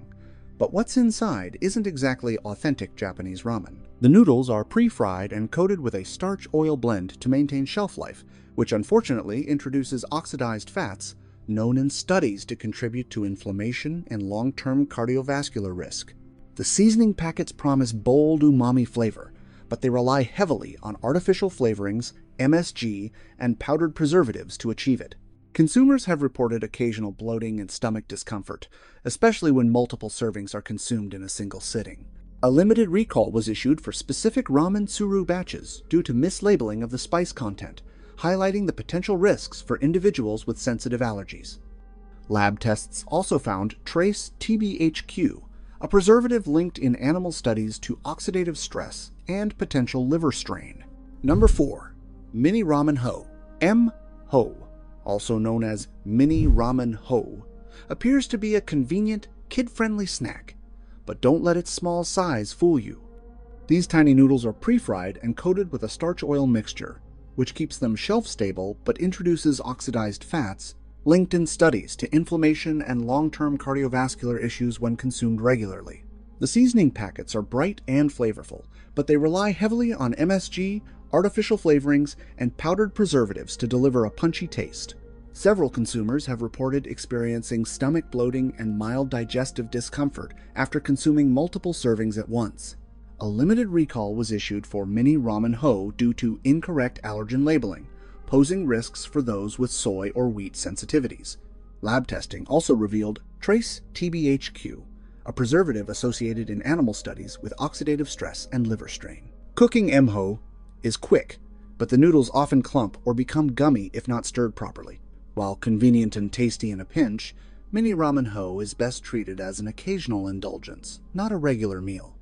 But what's inside isn't exactly authentic Japanese ramen. The noodles are pre-fried and coated with a starch oil blend to maintain shelf life, which unfortunately introduces oxidized fats, known in studies to contribute to inflammation and long-term cardiovascular risk. The seasoning packets promise bold umami flavor, but they rely heavily on artificial flavorings, MSG, and powdered preservatives to achieve it. Consumers have reported occasional bloating and stomach discomfort, especially when multiple servings are consumed in a single sitting. A limited recall was issued for specific ramen suru batches due to mislabeling of the spice content, highlighting the potential risks for individuals with sensitive allergies. Lab tests also found trace TBHQ, a preservative linked in animal studies to oxidative stress and potential liver strain. Number 4. Mini Ramen Ho. M-Ho, also known as Mini Ramen Ho, appears to be a convenient, kid-friendly snack, but don't let its small size fool you. These tiny noodles are pre-fried and coated with a starch oil mixture, which keeps them shelf-stable but introduces oxidized fats, linked in studies to inflammation and long-term cardiovascular issues when consumed regularly. The seasoning packets are bright and flavorful, but they rely heavily on MSG, artificial flavorings, and powdered preservatives to deliver a punchy taste. Several consumers have reported experiencing stomach bloating and mild digestive discomfort after consuming multiple servings at once. A limited recall was issued for Mini Ramen Ho due to incorrect allergen labeling, posing risks for those with soy or wheat sensitivities. Lab testing also revealed trace TBHQ, a preservative associated in animal studies with oxidative stress and liver strain. Cooking M-Ho is quick, but the noodles often clump or become gummy if not stirred properly. While convenient and tasty in a pinch, Mini Ramen Ho is best treated as an occasional indulgence, not a regular meal.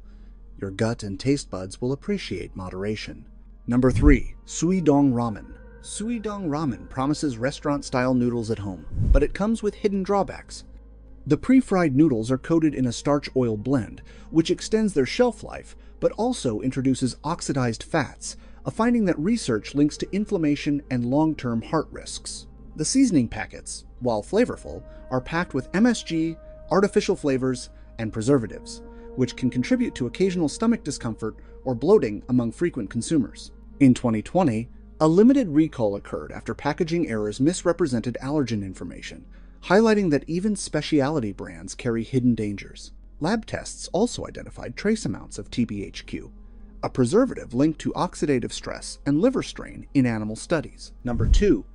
Your gut and taste buds will appreciate moderation. Number 3. Suidong Ramen. Suidong Ramen promises restaurant-style noodles at home, but it comes with hidden drawbacks. The pre-fried noodles are coated in a starch oil blend, which extends their shelf life, but also introduces oxidized fats, a finding that research links to inflammation and long-term heart risks. The seasoning packets, while flavorful, are packed with MSG, artificial flavors, and preservatives, which can contribute to occasional stomach discomfort or bloating among frequent consumers. In 2020, a limited recall occurred after packaging errors misrepresented allergen information, highlighting that even specialty brands carry hidden dangers. Lab tests also identified trace amounts of TBHQ, a preservative linked to oxidative stress and liver strain in animal studies. Number 2.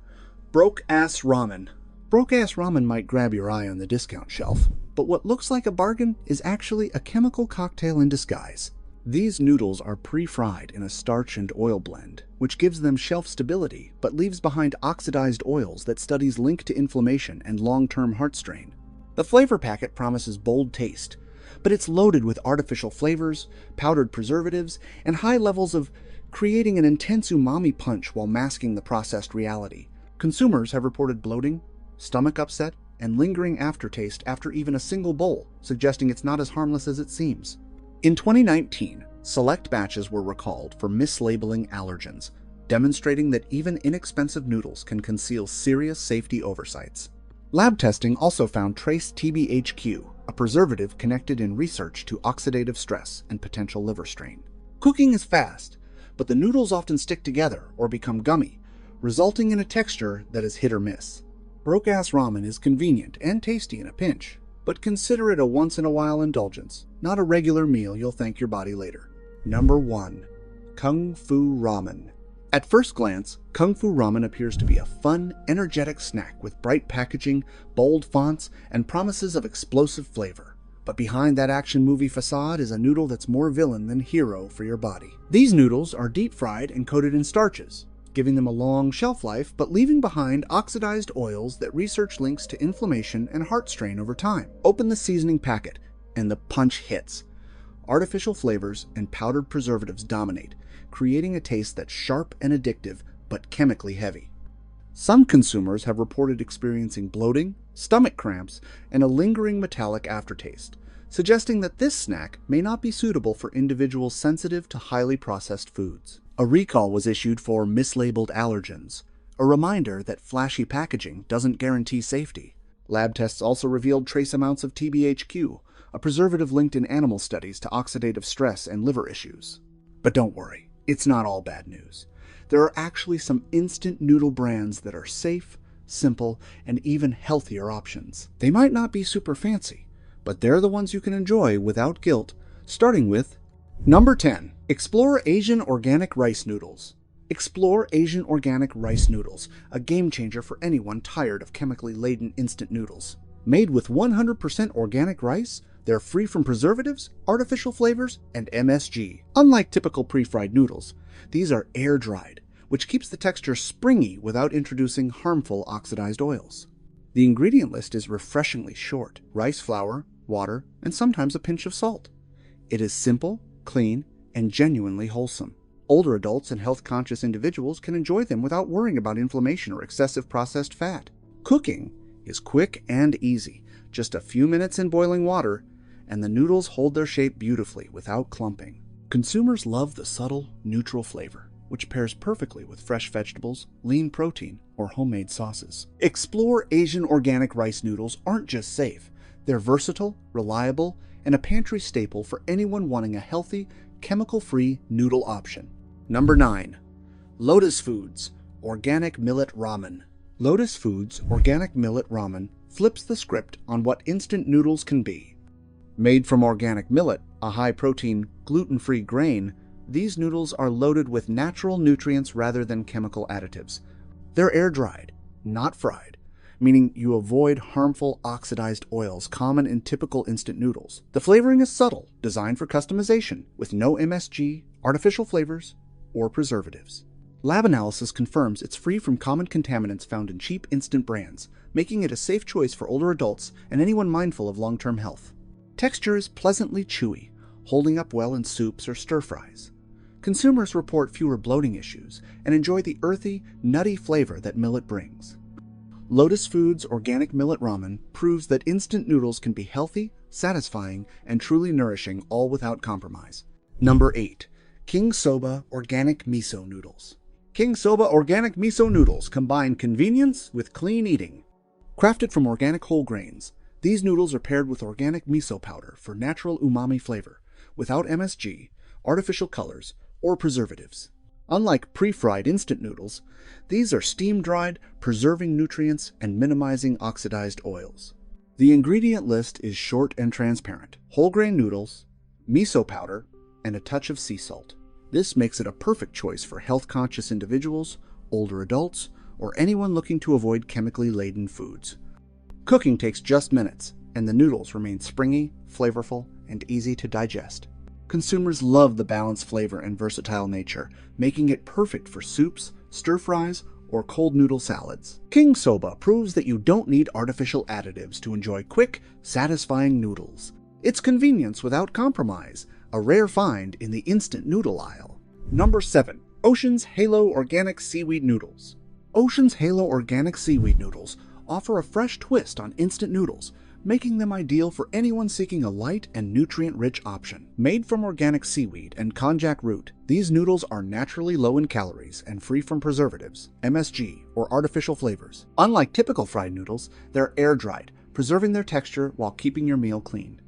Broke-ass ramen. Broke-ass ramen might grab your eye on the discount shelf, but what looks like a bargain is actually a chemical cocktail in disguise. These noodles are pre-fried in a starch and oil blend, which gives them shelf stability but leaves behind oxidized oils that studies link to inflammation and long-term heart strain. The flavor packet promises bold taste, but it's loaded with artificial flavors, powdered preservatives, and high levels of creating an intense umami punch while masking the processed reality. Consumers have reported bloating, stomach upset, and lingering aftertaste after even a single bowl, suggesting it's not as harmless as it seems. In 2019, select batches were recalled for mislabeling allergens, demonstrating that even inexpensive noodles can conceal serious safety oversights. Lab testing also found trace TBHQ, a preservative connected in research to oxidative stress and potential liver strain. Cooking is fast, but the noodles often stick together or become gummy, resulting in a texture that is hit or miss. Broke-ass ramen is convenient and tasty in a pinch, but consider it a once-in-a-while indulgence, not a regular meal you'll thank your body later. Number 1. Kung Fu Ramen. At first glance, Kung Fu Ramen appears to be a fun, energetic snack with bright packaging, bold fonts, and promises of explosive flavor. But behind that action movie facade is a noodle that's more villain than hero for your body. These noodles are deep-fried and coated in starches, giving them a long shelf life but leaving behind oxidized oils that research links to inflammation and heart strain over time. Open the seasoning packet, and the punch hits. Artificial flavors and powdered preservatives dominate, creating a taste that's sharp and addictive but chemically heavy. Some consumers have reported experiencing bloating, stomach cramps, and a lingering metallic aftertaste, suggesting that this snack may not be suitable for individuals sensitive to highly processed foods. A recall was issued for mislabeled allergens, a reminder that flashy packaging doesn't guarantee safety. Lab tests also revealed trace amounts of TBHQ, a preservative linked in animal studies to oxidative stress and liver issues. But don't worry, it's not all bad news. There are actually some instant noodle brands that are safe, simple, and even healthier options. They might not be super fancy, but they're the ones you can enjoy without guilt, starting with Number 10. Explore Asian Organic Rice Noodles. Explore Asian Organic Rice Noodles, a game changer for anyone tired of chemically laden instant noodles. Made with 100% organic rice, they're free from preservatives, artificial flavors, and MSG. Unlike typical pre-fried noodles, these are air-dried, which keeps the texture springy without introducing harmful oxidized oils. The ingredient list is refreshingly short: rice flour, water, and sometimes a pinch of salt. It is simple, clean, and genuinely wholesome. Older adults and health-conscious individuals can enjoy them without worrying about inflammation or excessive processed fat. Cooking is quick and easy. Just a few minutes in boiling water, and the noodles hold their shape beautifully without clumping. Consumers love the subtle, neutral flavor, which pairs perfectly with fresh vegetables, lean protein, or homemade sauces. Explore Asian Organic Rice Noodles aren't just safe. They're versatile, reliable, and a pantry staple for anyone wanting a healthy, chemical-free noodle option. Number 9. Lotus Foods Organic Millet Ramen. Lotus Foods Organic Millet Ramen flips the script on what instant noodles can be. Made from organic millet, a high-protein, gluten-free grain, these noodles are loaded with natural nutrients rather than chemical additives. They're air-dried, not fried, meaning you avoid harmful oxidized oils common in typical instant noodles. The flavoring is subtle, designed for customization, with no MSG, artificial flavors, or preservatives. Lab analysis confirms it's free from common contaminants found in cheap instant brands, making it a safe choice for older adults and anyone mindful of long-term health. Texture is pleasantly chewy, holding up well in soups or stir-fries. Consumers report fewer bloating issues and enjoy the earthy, nutty flavor that millet brings. Lotus Foods Organic Millet Ramen proves that instant noodles can be healthy, satisfying, and truly nourishing, all without compromise. Number 8. King Soba Organic Miso Noodles. King Soba Organic Miso Noodles combine convenience with clean eating. Crafted from organic whole grains, these noodles are paired with organic miso powder for natural umami flavor, without MSG, artificial colors, or preservatives. Unlike pre-fried instant noodles, these are steam-dried, preserving nutrients and minimizing oxidized oils. The ingredient list is short and transparent: whole grain noodles, miso powder, and a touch of sea salt. This makes it a perfect choice for health-conscious individuals, older adults, or anyone looking to avoid chemically laden foods. Cooking takes just minutes, and the noodles remain springy, flavorful, and easy to digest. Consumers love the balanced flavor and versatile nature, making it perfect for soups, stir-fries, or cold noodle salads. King Soba proves that you don't need artificial additives to enjoy quick, satisfying noodles. It's convenience without compromise, a rare find in the instant noodle aisle. Number 7. Ocean's Halo Organic Seaweed Noodles. Ocean's Halo Organic Seaweed Noodles offer a fresh twist on instant noodles, making them ideal for anyone seeking a light and nutrient-rich option. Made from organic seaweed and konjac root, these noodles are naturally low in calories and free from preservatives, MSG, or artificial flavors. Unlike typical fried noodles, they're air-dried, preserving their texture while keeping your meal clean.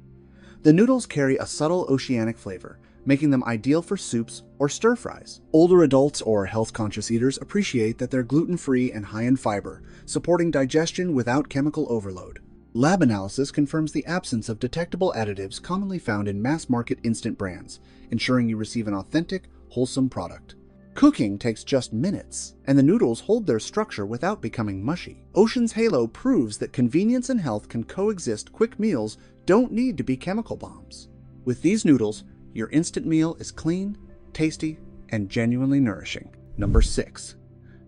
The noodles carry a subtle oceanic flavor, making them ideal for soups or stir-fries. Older adults or health-conscious eaters appreciate that they're gluten-free and high in fiber, supporting digestion without chemical overload. Lab analysis confirms the absence of detectable additives commonly found in mass-market instant brands, ensuring you receive an authentic, wholesome product. Cooking takes just minutes, and the noodles hold their structure without becoming mushy. Ocean's Halo proves that convenience and health can coexist. Quick meals don't need to be chemical bombs. With these noodles, your instant meal is clean, tasty, and genuinely nourishing. Number 6.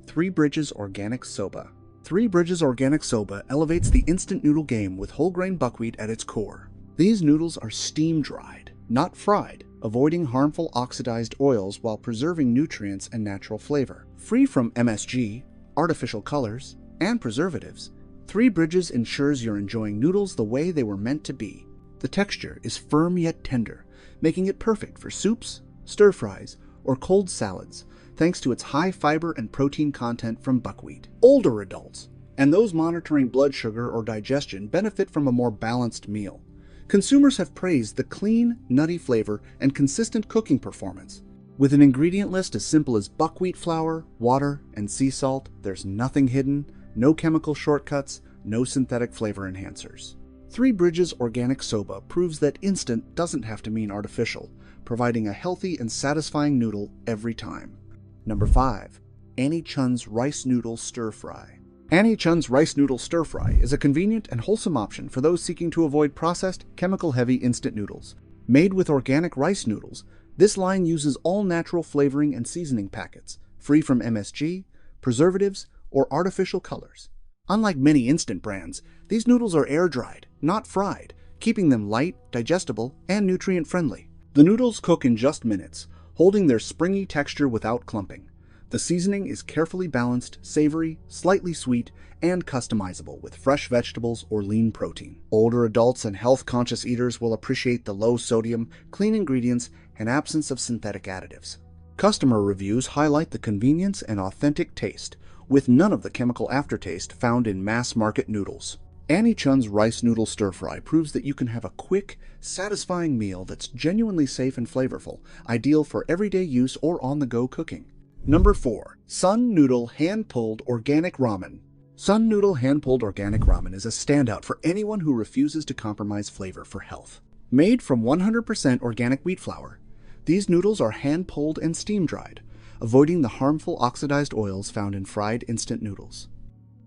Three Bridges Organic Soba. Three Bridges Organic Soba elevates the instant noodle game with whole grain buckwheat at its core. These noodles are steam-dried, not fried, avoiding harmful oxidized oils while preserving nutrients and natural flavor. Free from MSG, artificial colors, and preservatives, Three Bridges ensures you're enjoying noodles the way they were meant to be. The texture is firm yet tender, making it perfect for soups, stir-fries, or cold salads, thanks to its high fiber and protein content from buckwheat. Older adults, and those monitoring blood sugar or digestion, benefit from a more balanced meal. Consumers have praised the clean, nutty flavor and consistent cooking performance. With an ingredient list as simple as buckwheat flour, water, and sea salt, there's nothing hidden, no chemical shortcuts, no synthetic flavor enhancers. Three Bridges Organic Soba proves that instant doesn't have to mean artificial, providing a healthy and satisfying noodle every time. Number 5. Annie Chun's Rice Noodle Stir Fry. Annie Chun's Rice Noodle Stir Fry is a convenient and wholesome option for those seeking to avoid processed, chemical-heavy instant noodles. Made with organic rice noodles, this line uses all-natural flavoring and seasoning packets, free from MSG, preservatives, or artificial colors. Unlike many instant brands, these noodles are air-dried, not fried, keeping them light, digestible, and nutrient-friendly. The noodles cook in just minutes, holding their springy texture without clumping. The seasoning is carefully balanced, savory, slightly sweet, and customizable with fresh vegetables or lean protein. Older adults and health-conscious eaters will appreciate the low sodium, clean ingredients, and absence of synthetic additives. Customer reviews highlight the convenience and authentic taste, with none of the chemical aftertaste found in mass-market noodles. Annie Chun's Rice Noodle Stir Fry proves that you can have a quick, satisfying meal that's genuinely safe and flavorful, ideal for everyday use or on-the-go cooking. Number 4. Sun Noodle Hand-Pulled Organic Ramen. Sun Noodle Hand-Pulled Organic Ramen is a standout for anyone who refuses to compromise flavor for health. Made from 100% organic wheat flour, these noodles are hand-pulled and steam-dried, avoiding the harmful oxidized oils found in fried instant noodles.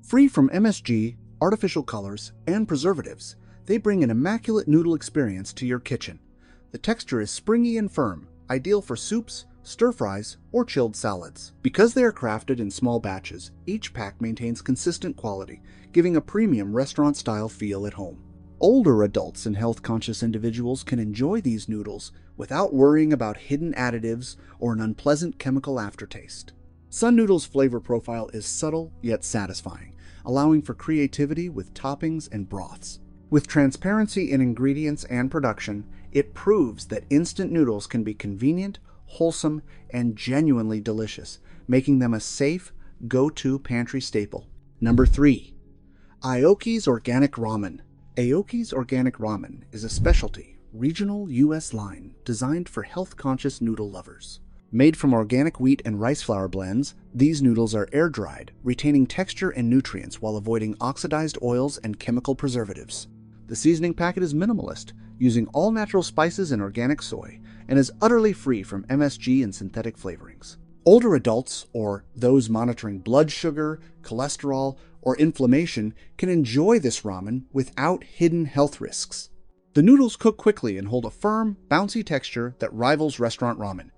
Free from MSG, artificial colors, and preservatives, they bring an immaculate noodle experience to your kitchen. The texture is springy and firm, ideal for soups, stir-fries, or chilled salads. Because they are crafted in small batches, each pack maintains consistent quality, giving a premium restaurant-style feel at home. Older adults and health-conscious individuals can enjoy these noodles without worrying about hidden additives or an unpleasant chemical aftertaste. Sun Noodle's flavor profile is subtle yet satisfying, allowing for creativity with toppings and broths. With transparency in ingredients and production, it proves that instant noodles can be convenient, wholesome, and genuinely delicious, making them a safe, go-to pantry staple. Number 3. Aoki's Organic Ramen. Aoki's Organic Ramen is a specialty, regional U.S. line designed for health-conscious noodle lovers. Made from organic wheat and rice flour blends, these noodles are air-dried, retaining texture and nutrients while avoiding oxidized oils and chemical preservatives. The seasoning packet is minimalist, using all-natural spices and organic soy, and is utterly free from MSG and synthetic flavorings. Older adults, or those monitoring blood sugar, cholesterol, or inflammation, can enjoy this ramen without hidden health risks. The noodles cook quickly and hold a firm, bouncy texture that rivals restaurant ramen.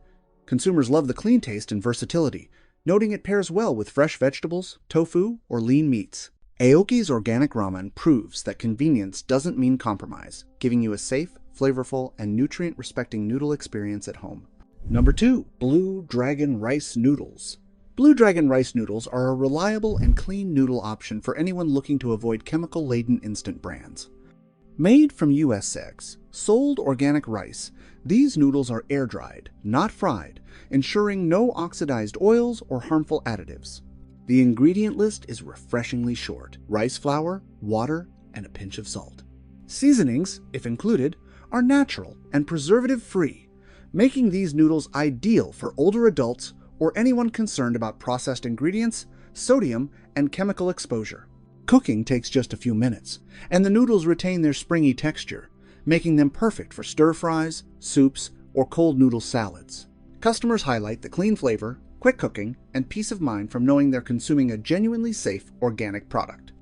Consumers love the clean taste and versatility, noting it pairs well with fresh vegetables, tofu, or lean meats. Aoki's Organic Ramen proves that convenience doesn't mean compromise, giving you a safe, flavorful, and nutrient-respecting noodle experience at home. Number 2. Blue Dragon Rice Noodles. Blue Dragon Rice Noodles are a reliable and clean noodle option for anyone looking to avoid chemical-laden instant brands. Made from U.S. eggs, sold organic rice, these noodles are air-dried, not fried, ensuring no oxidized oils or harmful additives. The ingredient list is refreshingly short: rice flour, water, and a pinch of salt. Seasonings, if included, are natural and preservative-free, making these noodles ideal for older adults or anyone concerned about processed ingredients, sodium, and chemical exposure. Cooking takes just a few minutes, and the noodles retain their springy texture, making them perfect for stir-fries, soups, or cold noodle salads. Customers highlight the clean flavor, quick cooking, and peace of mind from knowing they're consuming a genuinely safe, organic product.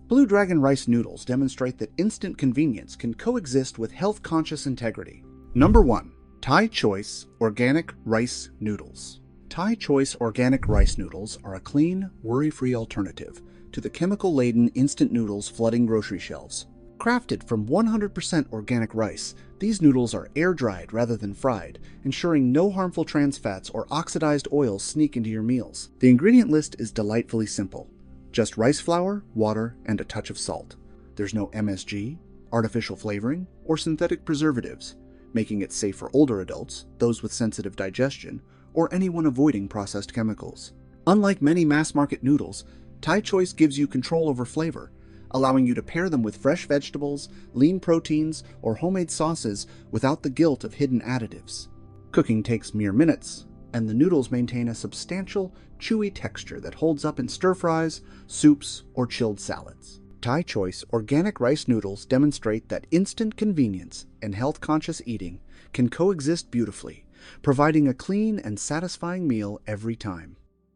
Blue Dragon Rice Noodles demonstrate that instant convenience can coexist with health-conscious integrity. Number 1. Thai Choice Organic Rice Noodles. Thai Choice Organic Rice Noodles are a clean, worry-free alternative to the chemical-laden instant noodles flooding grocery shelves. Crafted from 100% organic rice, these noodles are air-dried rather than fried, ensuring no harmful trans fats or oxidized oils sneak into your meals. The ingredient list is delightfully simple. Just rice flour, water, and a touch of salt. There's no MSG, artificial flavoring, or synthetic preservatives, making it safe for older adults, those with sensitive digestion, or anyone avoiding processed chemicals. Unlike many mass-market noodles, Thai Choice gives you control over flavor, allowing you to pair them with fresh vegetables, lean proteins, or homemade sauces without the guilt of hidden additives. Cooking takes mere minutes, and the noodles maintain a substantial, chewy texture that holds up in stir-fries, soups, or chilled salads. Thai Choice organic rice noodles demonstrate that instant convenience and health-conscious eating can coexist beautifully, providing a clean and satisfying meal every time.